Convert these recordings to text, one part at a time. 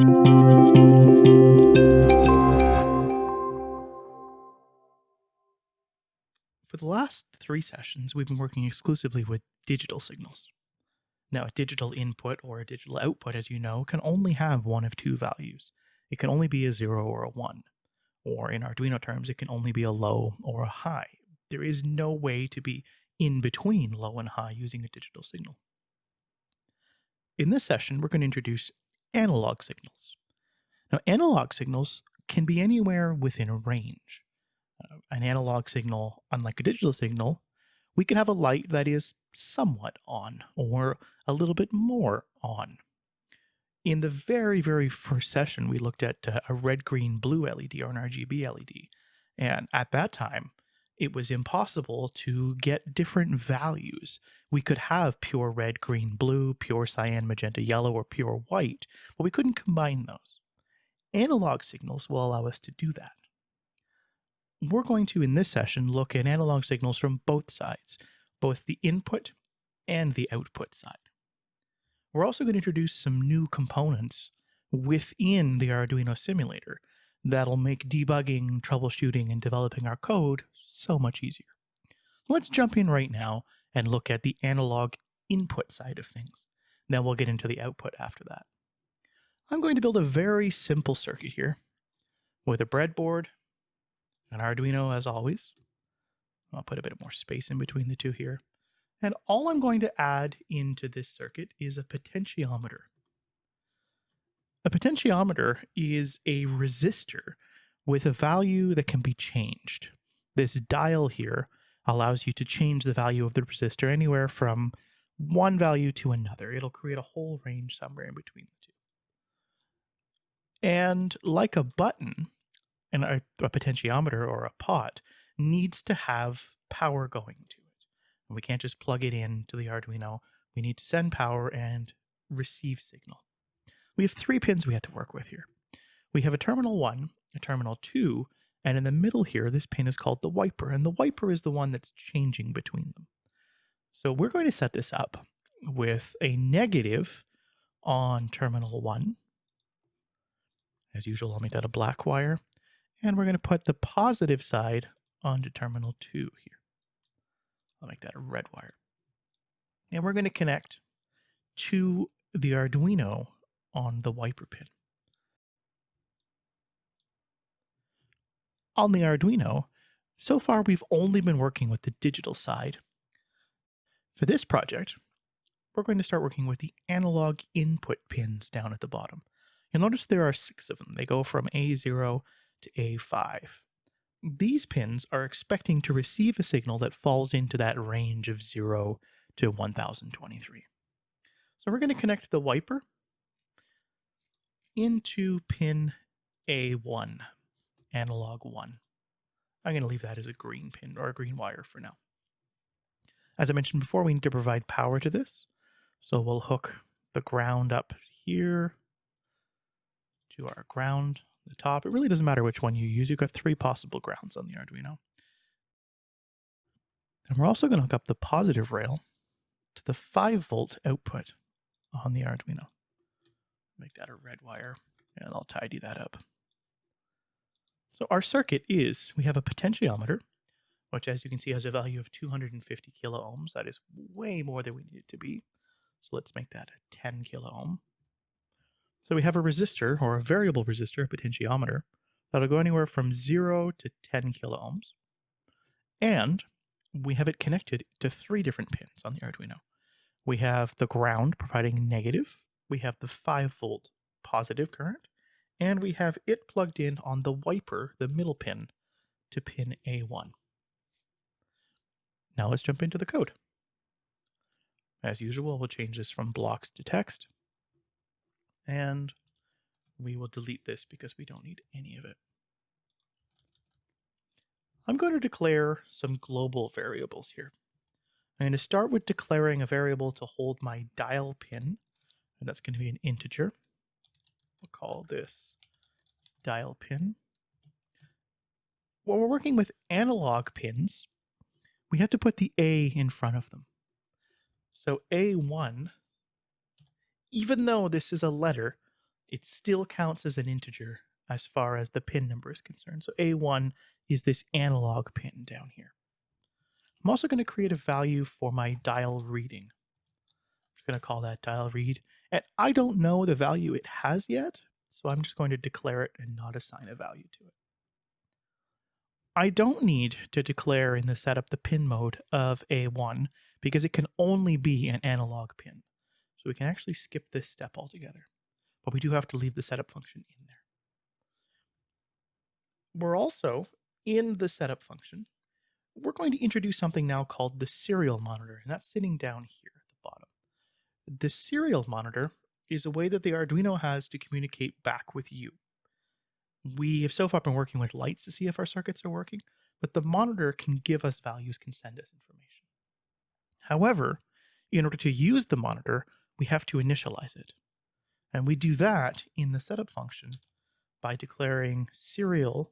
For the last 3 sessions, we've been working exclusively with digital signals. Now, a digital input or a digital output, as you know, can only have one of two values. It can only be a 0 or a 1, or in Arduino terms, it can only be a low or a high. There is no way to be in between low and high using a digital signal. In this session, we're going to introduce analog signals. Now, analog signals can be anywhere within a range. An analog signal, unlike a digital signal, we can have a light that is somewhat on or a little bit more on. In the very, very first session, we looked at a red, green, blue LED or an RGB LED. And at that time, it was impossible to get different values. We could have pure red, green, blue, pure cyan, magenta, yellow, or pure white, but we couldn't combine those. Analog signals will allow us to do that. We're going to, in this session, look at analog signals from both sides, both the input and the output side. We're also going to introduce some new components within the Arduino simulator that'll make debugging, troubleshooting, and developing our code so much easier. Let's jump in right now and look at the analog input side of things. Then we'll get into the output after that. I'm going to build a very simple circuit here with a breadboard, an Arduino as always. I'll put a bit more space in between the two here. And all I'm going to add into this circuit is a potentiometer. A potentiometer is a resistor with a value that can be changed. This dial here allows you to change the value of the resistor anywhere from one value to another. It'll create a whole range somewhere in between the two. And like a button, and a potentiometer or a pot needs to have power going to it. And we can't just plug it in to the Arduino. We need to send power and receive signal. We have 3 pins we have to work with here. We have a terminal 1, a terminal 2, and in the middle here, this pin is called the wiper, and the wiper is the one that's changing between them. So we're going to set this up with a negative on terminal 1. As usual, I'll make that a black wire. And we're going to put the positive side onto terminal 2 here. I'll make that a red wire. And we're going to connect to the Arduino on the wiper pin. On the Arduino, so far we've only been working with the digital side. For this project, we're going to start working with the analog input pins down at the bottom. You'll notice there are 6 of them. They go from A0 to A5. These pins are expecting to receive a signal that falls into that range of 0 to 1023. So we're going to connect the wiper into pin A1, analog 1. I'm going to leave that as a green pin or a green wire for now. As I mentioned before, we need to provide power to this. So we'll hook the ground up here to our ground. The top. It really doesn't matter which one you use. You've got 3 possible grounds on the Arduino. And we're also going to hook up the positive rail to the 5-volt output on the Arduino. Make that a red wire, and I'll tidy that up. So our circuit is, we have a potentiometer, which as you can see has a value of 250 kilo ohms. That is way more than we need it to be. So let's make that a 10 kilo ohm. So we have a resistor, or a variable resistor, a potentiometer, that'll go anywhere from 0 to 10 kilo ohms. And we have it connected to 3 different pins on the Arduino. We have the ground providing negative, we have the 5-volt positive current, and we have it plugged in on the wiper, the middle pin, to pin A1. Now let's jump into the code. As usual, we'll change this from blocks to text. And we will delete this because we don't need any of it. I'm going to declare some global variables here. I'm going to start with declaring a variable to hold my dial pin, and that's going to be an integer. We'll call this dial pin. When we're working with analog pins, we have to put the A in front of them. So A1, even though this is a letter, it still counts as an integer as far as the pin number is concerned. So A1 is this analog pin down here. I'm also going to create a value for my dial reading. I'm just going to call that dial read. And I don't know the value it has yet, so I'm just going to declare it and not assign a value to it. I don't need to declare in the setup the pin mode of A1 because it can only be an analog pin. So we can actually skip this step altogether. But we do have to leave the setup function in there. We're also, in the setup function, we're going to introduce something now called the serial monitor, and that's sitting down here at the bottom. The serial monitor is a way that the Arduino has to communicate back with you. We have so far been working with lights to see if our circuits are working, but the monitor can give us values, can send us information. However, in order to use the monitor, we have to initialize it. And we do that in the setup function by declaring serial.begin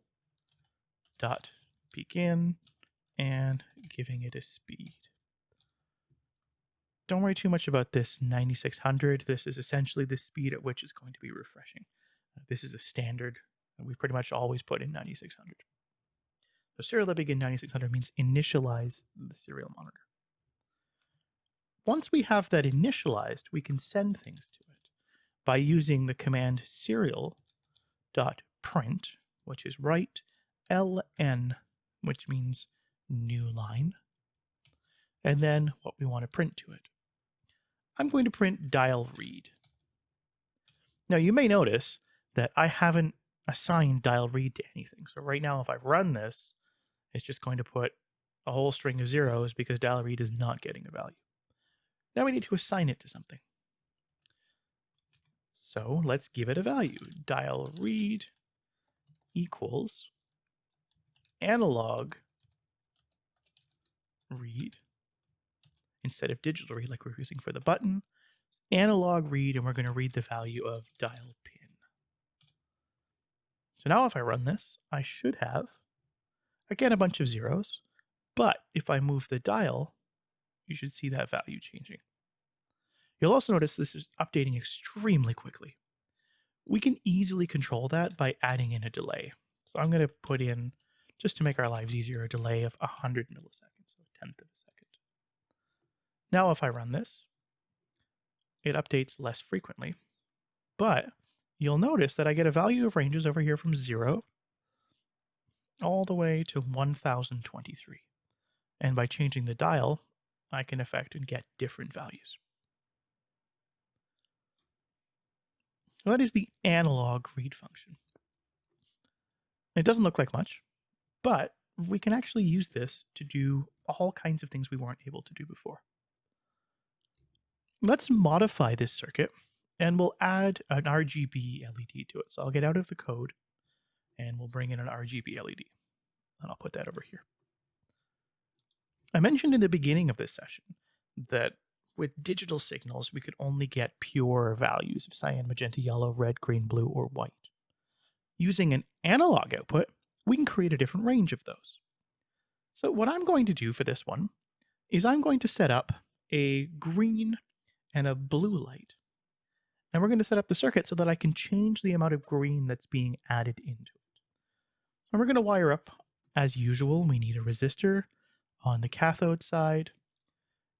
and giving it a speed. Don't worry too much about this 9600. This is essentially the speed at which it's going to be refreshing. This is a standard that we pretty much always put in 9600. So serial.begin 9600 means initialize the serial monitor. Once we have that initialized, we can send things to it by using the command serial.print, which is write ln, which means new line, and then what we want to print to it. I'm going to print dial read. Now you may notice that I haven't assigned dial read to anything. So right now, if I run this, it's just going to put a whole string of zeros because dial read is not getting a value. Now we need to assign it to something. So let's give it a value. Dial read equals analog read instead of digital read like we're using for the button. Analog read, and we're going to read the value of dial pin. So now if I run this, I should have, again, a bunch of zeros, but if I move the dial, you should see that value changing. You'll also notice this is updating extremely quickly. We can easily control that by adding in a delay. So I'm going to put in, just to make our lives easier, a delay of 100 milliseconds, so a tenth of a second. Now if I run this, it updates less frequently, but you'll notice that I get a value of ranges over here from 0 all the way to 1023. And by changing the dial, I can affect and get different values. So that is the analog read function. It doesn't look like much, but we can actually use this to do all kinds of things we weren't able to do before. Let's modify this circuit, and we'll add an RGB LED to it. So I'll get out of the code, and we'll bring in an RGB LED. And I'll put that over here. I mentioned in the beginning of this session that with digital signals, we could only get pure values of cyan, magenta, yellow, red, green, blue, or white. Using an analog output, we can create a different range of those. So what I'm going to do for this one is I'm going to set up a green and a blue light. And we're going to set up the circuit so that I can change the amount of green that's being added into it. And we're going to wire up, as usual, we need a resistor on the cathode side.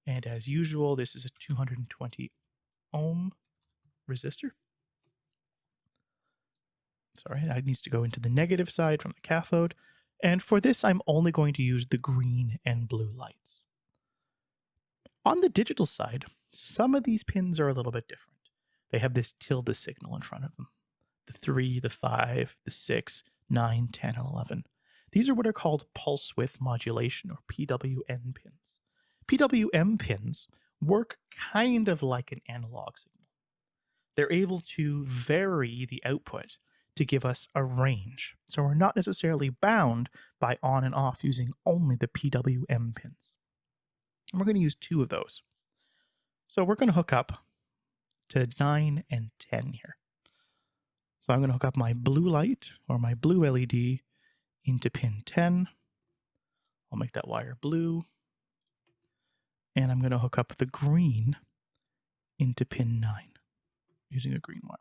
And as usual, this is a 220 ohm resistor. Sorry, that needs to go into the negative side from the cathode. And for this, I'm only going to use the green and blue lights. On the digital side, some of these pins are a little bit different. They have this tilde signal in front of them. The 3, the 5, the 6, 9, 10, and 11. These are what are called pulse width modulation, or PWM pins. PWM pins work kind of like an analog signal. They're able to vary the output to give us a range. So we're not necessarily bound by on and off using only the PWM pins. And we're going to use 2 of those. So we're going to hook up to 9 and 10 here. So I'm going to hook up my blue light, or my blue LED, into pin 10. I'll make that wire blue. And I'm going to hook up the green into pin 9 using a green wire.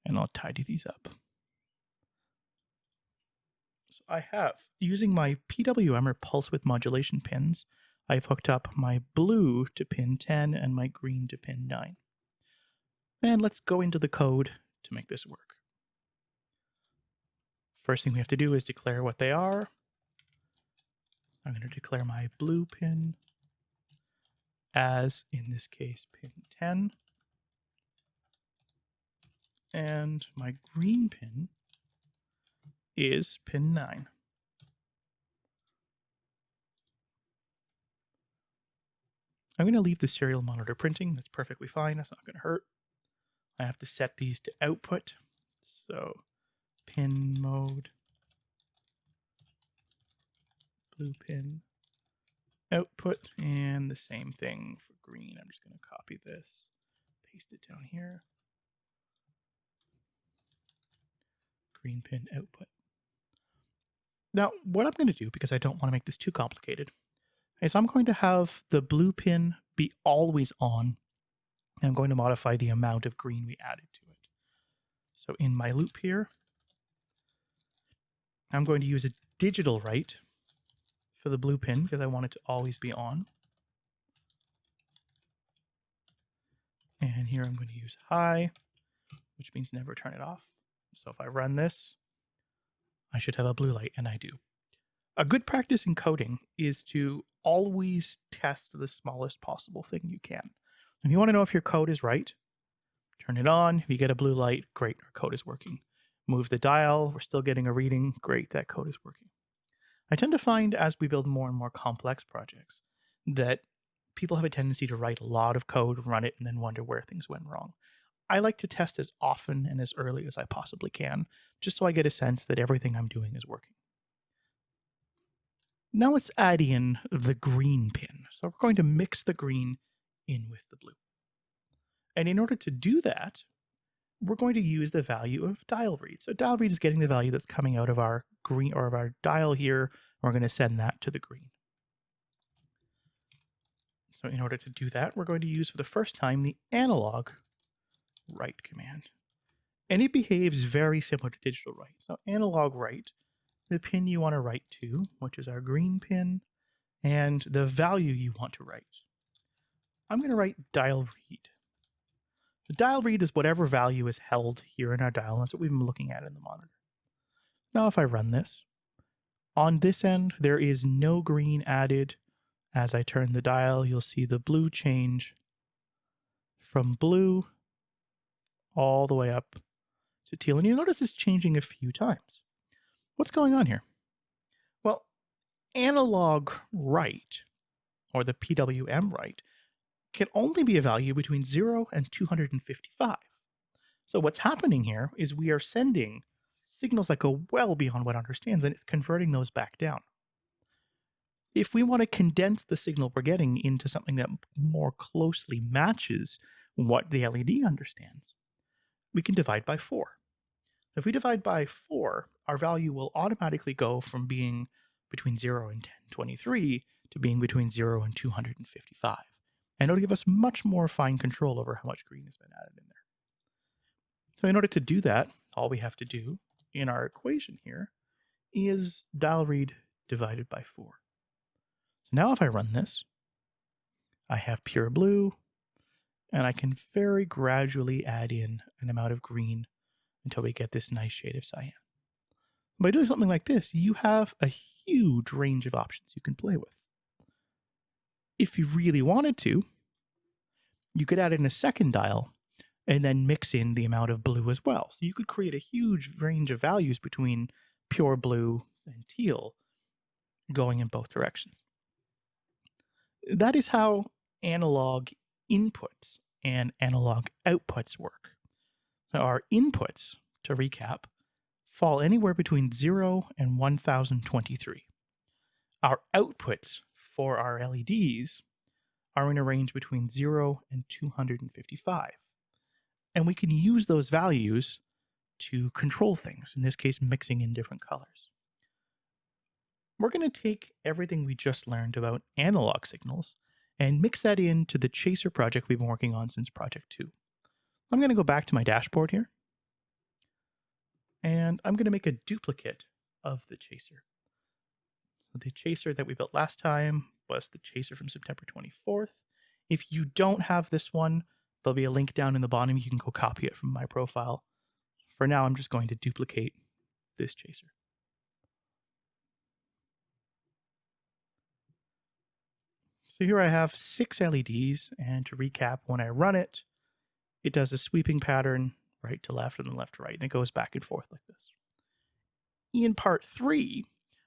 And I'll tidy these up. So I have, using my PWM or pulse width modulation pins, I've hooked up my blue to pin 10 and my green to pin 9. And let's go into the code to make this work. First thing we have to do is declare what they are. I'm going to declare my blue pin as, in this case, pin 10. And my green pin is pin 9. I'm going to leave the serial monitor printing. That's perfectly fine. That's not going to hurt. I have to set these to output. So pin mode, blue pin, output, and the same thing for green. I'm just going to copy this, paste it down here. Green pin output. Now, what I'm going to do, because I don't want to make this too complicated, is I'm going to have the blue pin be always on, and I'm going to modify the amount of green we added to it. So in my loop here, I'm going to use a digital write for the blue pin because I want it to always be on. And here I'm going to use high, which means never turn it off. So if I run this, I should have a blue light, and I do. A good practice in coding is to always test the smallest possible thing you can. If you want to know if your code is right, turn it on. If you get a blue light, great, our code is working. Move the dial, we're still getting a reading, great, that code is working. I tend to find as we build more and more complex projects that people have a tendency to write a lot of code, run it, and then wonder where things went wrong. I like to test as often and as early as I possibly can, just so I get a sense that everything I'm doing is working. Now let's add in the green pin. So we're going to mix the green in with the blue. And in order to do that, we're going to use the value of dial read. So dial read is getting the value that's coming out of our green or of our dial here. We're going to send that to the green. So in order to do that, we're going to use for the first time the analog write command. And it behaves very similar to digital write. So analog write, the pin you want to write to, which is our green pin, and the value you want to write. I'm going to write dial read. The dial read is whatever value is held here in our dial. That's what we've been looking at in the monitor. Now if I run this, on this end, there is no green added. As I turn the dial, you'll see the blue change from blue all the way up to teal. And you notice it's changing a few times. What's going on here? Well, analog write, or the PWM write, can only be a value between 0 and 255. So what's happening here is we are sending signals that go well beyond what it understands, and it's converting those back down. If we want to condense the signal we're getting into something that more closely matches what the LED understands, we can divide by 4. If we divide by 4, our value will automatically go from being between 0 and 1023 to being between 0 and 255. And it'll give us much more fine control over how much green has been added in there. So in order to do that, all we have to do in our equation here is dial read divided by 4. So now if I run this, I have pure blue, and I can very gradually add in an amount of green until we get this nice shade of cyan. By doing something like this, you have a huge range of options you can play with. If you really wanted to, you could add in a second dial and then mix in the amount of blue as well. So you could create a huge range of values between pure blue and teal going in both directions. That is how analog inputs and analog outputs work. So our inputs, to recap, fall anywhere between 0 and 1023. Our outputs for our LEDs are in a range between 0 and 255. And we can use those values to control things, in this case, mixing in different colors. We're going to take everything we just learned about analog signals and mix that into the Chaser project we've been working on since Project 2. I'm going to go back to my dashboard here. And I'm going to make a duplicate of the chaser. So the chaser that we built last time was the chaser from September 24th. If you don't have this one, there'll be a link down in the bottom. You can go copy it from my profile. For now, I'm just going to duplicate this chaser. So here I have 6 LEDs, and to recap, when I run it, it does a sweeping pattern right to left and then left to right, and it goes back and forth like this. In part 3,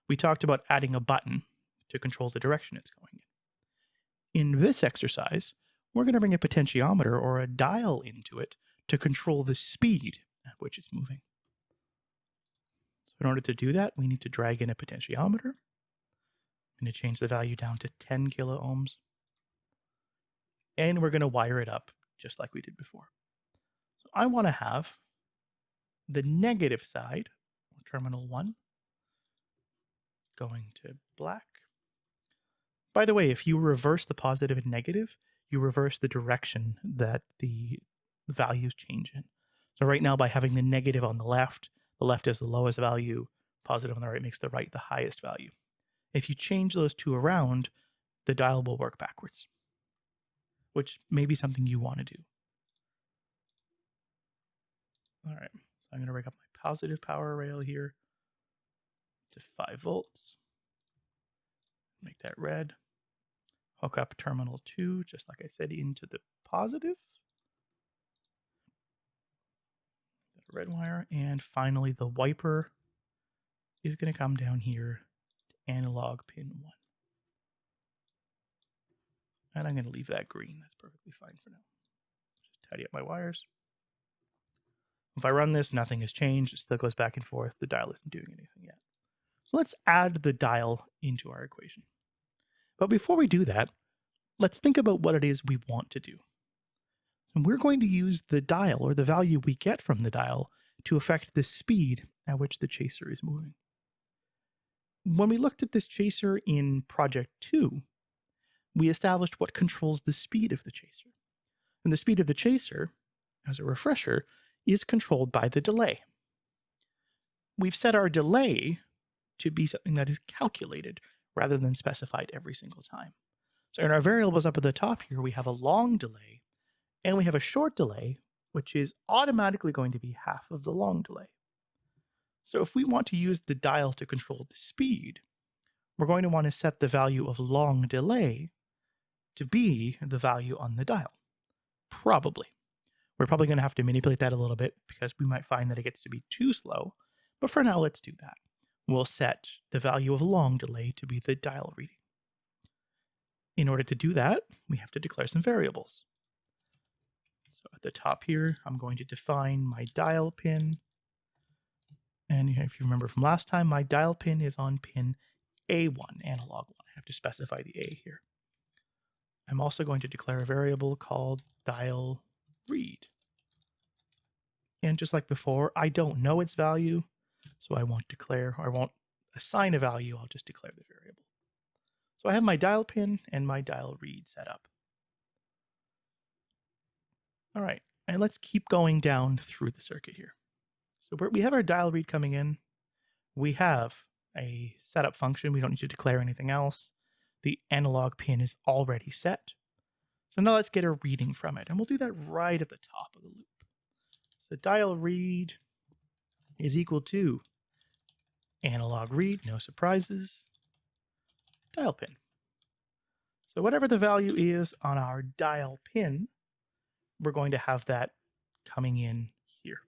we talked about adding a button to control the direction it's going in. In this exercise, we're going to bring a potentiometer or a dial into it to control the speed at which it's moving. So in order to do that, we need to drag in a potentiometer. I'm going to change the value down to 10 kilo ohms. And we're going to wire it up just like we did before. So I want to have the negative side, terminal 1, going to black. By the way, if you reverse the positive and negative, you reverse the direction that the values change in. So right now, by having the negative on the left is the lowest value, positive on the right makes the right the highest value. If you change those two around, the dial will work backwards, which may be something you want to do. All right, so I'm going to rig up my positive power rail here to 5 volts. Make that red. Hook up terminal 2, just like I said, into the positive. The red wire. And finally, the wiper is going to come down here to analog pin 1. And I'm going to leave that green. That's perfectly fine for now. Just tidy up my wires. If I run this, nothing has changed. It still goes back and forth. The dial isn't doing anything yet. So let's add the dial into our equation. But before we do that, let's think about what it is we want to do. And we're going to use the dial, or the value we get from the dial, to affect the speed at which the chaser is moving. When we looked at this chaser in Project 2, we established what controls the speed of the chaser. And the speed of the chaser, as a refresher, is controlled by the delay. We've set our delay to be something that is calculated rather than specified every single time. So in our variables up at the top here, we have a long delay and we have a short delay, which is automatically going to be half of the long delay. So if we want to use the dial to control the speed, we're going to want to set the value of long delay to be the value on the dial. Probably. We're probably going to have to manipulate that a little bit because we might find that it gets to be too slow. But for now, let's do that. We'll set the value of long delay to be the dial reading. In order to do that, we have to declare some variables. So at the top here, I'm going to define my dial pin. And if you remember from last time, my dial pin is on pin A1, analog 1. I have to specify the A here. I'm also going to declare a variable called dial read. And just like before, I don't know its value, so I won't declare, or I won't assign a value, I'll just declare the variable. So I have my dial pin and my dial read set up. All right, and let's keep going down through the circuit here. So we have our dial read coming in. We have a setup function. We don't need to declare anything else. The analog pin is already set. So now let's get a reading from it, and we'll do that right at the top of the loop. So dial read is equal to analog read, no surprises, dial pin. So whatever the value is on our dial pin, we're going to have that coming in here.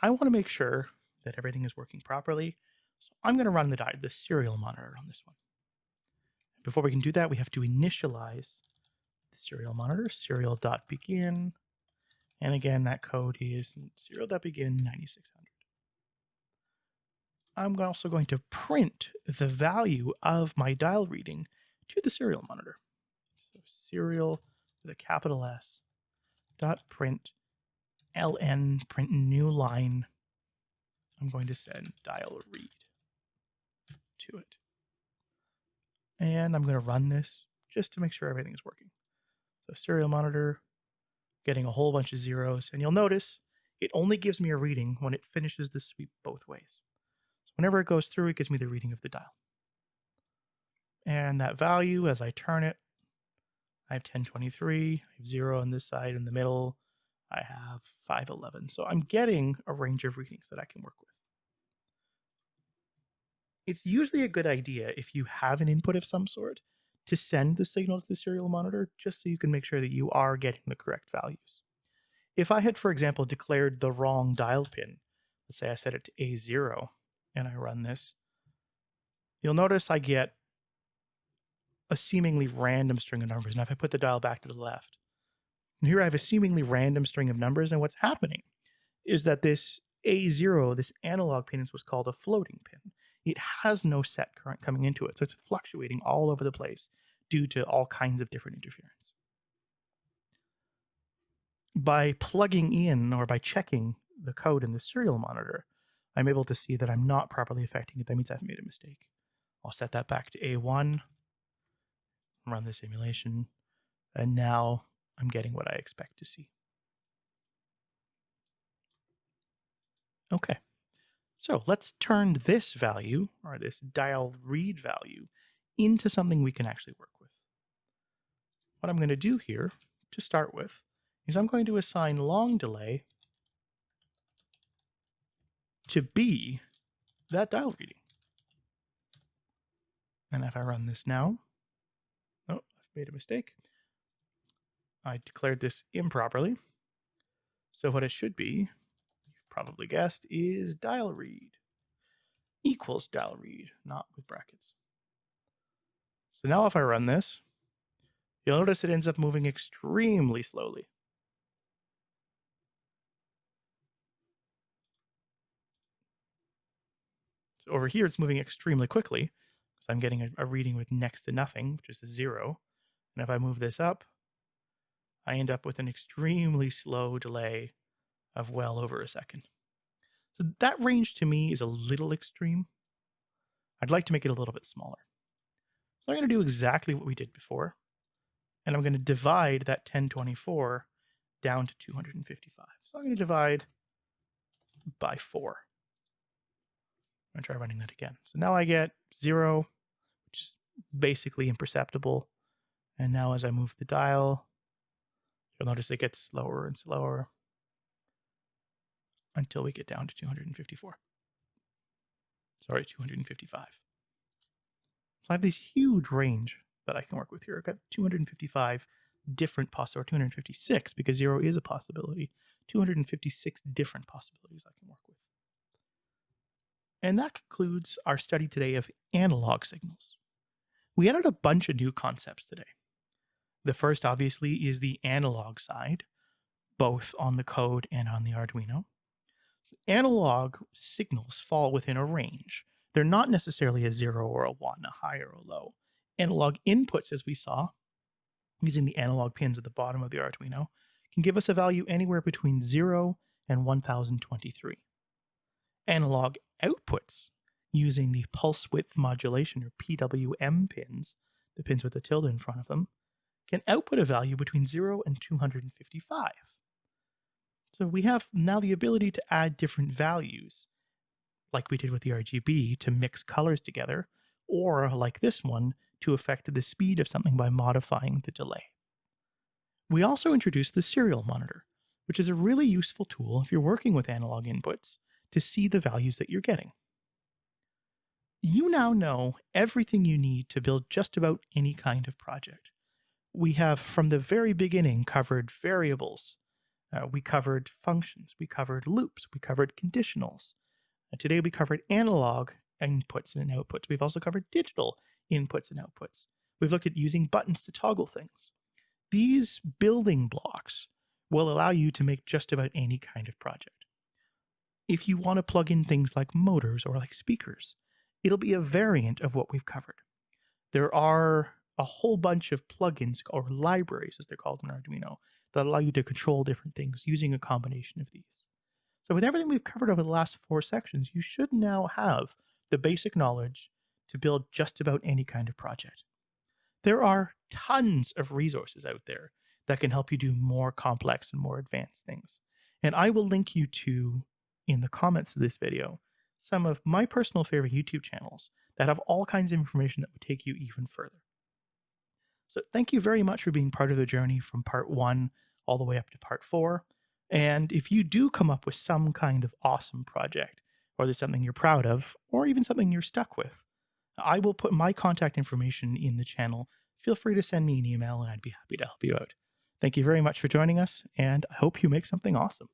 I want to make sure that everything is working properly, so I'm going to run the serial monitor on this one. Before we can do that, we have to initialize the serial monitor, serial.begin, and again, that code is serial.begin 9600. I'm also going to print the value of my dial reading to the serial monitor. So serial with a capital S dot print ln print new line. I'm going to send dial read to it. And I'm going to run this just to make sure everything is working. So serial monitor, getting a whole bunch of zeros. And you'll notice It only gives me a reading when it finishes the sweep both ways. So whenever it goes through, it gives me the reading of the dial. And that value, as I turn it, I have 1023, I have 0 on this side in the middle, I have 511. So I'm getting a range of readings that I can work with. It's usually a good idea if you have an input of some sort to send the signal to the serial monitor just so you can make sure that you are getting the correct values. If I had, for example, declared the wrong dial pin, let's say I set it to A0 and I run this, you'll notice I get a seemingly random string of numbers. Now, if I put the dial back to the left, and here I have a seemingly random string of numbers, and what's happening is that this A0, this analog pin, is what's called a floating pin. It has no set current coming into it, so it's fluctuating all over the place due to all kinds of different interference. By plugging in or by checking the code in the serial monitor, I'm able to see that I'm not properly affecting it. That means I've made a mistake. I'll set that back to A1, run the simulation, and now I'm getting what I expect to see. Okay, so let's turn this value, or this dial read value, into something we can actually work with. What I'm going to do here, to start with, is I'm going to assign long delay to be that dial reading. And if I run this now, oh, I've made a mistake. I declared this improperly. So what it should be, you've probably guessed, is dial read equals dial read, not with brackets. So now if I run this, you'll notice it ends up moving extremely slowly. So over here, it's moving extremely quickly because I'm getting a reading with next to nothing, which is a 0. And if I move this up, I end up with an extremely slow delay of well over a second. So that range to me is a little extreme. I'd like to make it a little bit smaller. So I'm going to do exactly what we did before. And I'm going to divide that 1024 down to 255. So I'm going to divide by 4. I'm going to try running that again. So now I get 0, which is basically imperceptible. And now as I move the dial, you'll notice it gets slower and slower until we get down to 254. Sorry, 255. So I have this huge range that I can work with here. I've got 255 different possibilities, or 256, because 0 is a possibility. 256 different possibilities I can work with. And that concludes our study today of analog signals. We added a bunch of new concepts today. The first, obviously, is the analog side, both on the code and on the Arduino. So analog signals fall within a range. They're not necessarily a 0 or a 1, a high or a low. Analog inputs, as we saw, using the analog pins at the bottom of the Arduino, can give us a value anywhere between 0 and 1023. Analog outputs, using the pulse width modulation, or PWM pins, the pins with the tilde in front of them, can output a value between 0 and 255. So we have now the ability to add different values, like we did with the RGB, to mix colors together, or like this one, to affect the speed of something by modifying the delay. We also introduced the serial monitor, which is a really useful tool if you're working with analog inputs to see the values that you're getting. You now know everything you need to build just about any kind of project. We have, from the very beginning, covered variables. We covered functions. We covered loops. We covered conditionals. Today we covered analog inputs and outputs. We've also covered digital inputs and outputs. We've looked at using buttons to toggle things. These building blocks will allow you to make just about any kind of project. If you want to plug in things like motors or like speakers, it'll be a variant of what we've covered. There are a whole bunch of plugins, or libraries as they're called in Arduino, that allow you to control different things using a combination of these. So with everything we've covered over the last 4 sections, you should now have the basic knowledge to build just about any kind of project. There are tons of resources out there that can help you do more complex and more advanced things. And I will link you to, in the comments of this video, some of my personal favorite YouTube channels that have all kinds of information that would take you even further. So thank you very much for being part of the journey from part 1 all the way up to part 4. And if you do come up with some kind of awesome project, or there's something you're proud of, or even something you're stuck with, I will put my contact information in the channel. Feel free to send me an email and I'd be happy to help you out. Thank you very much for joining us, and I hope you make something awesome.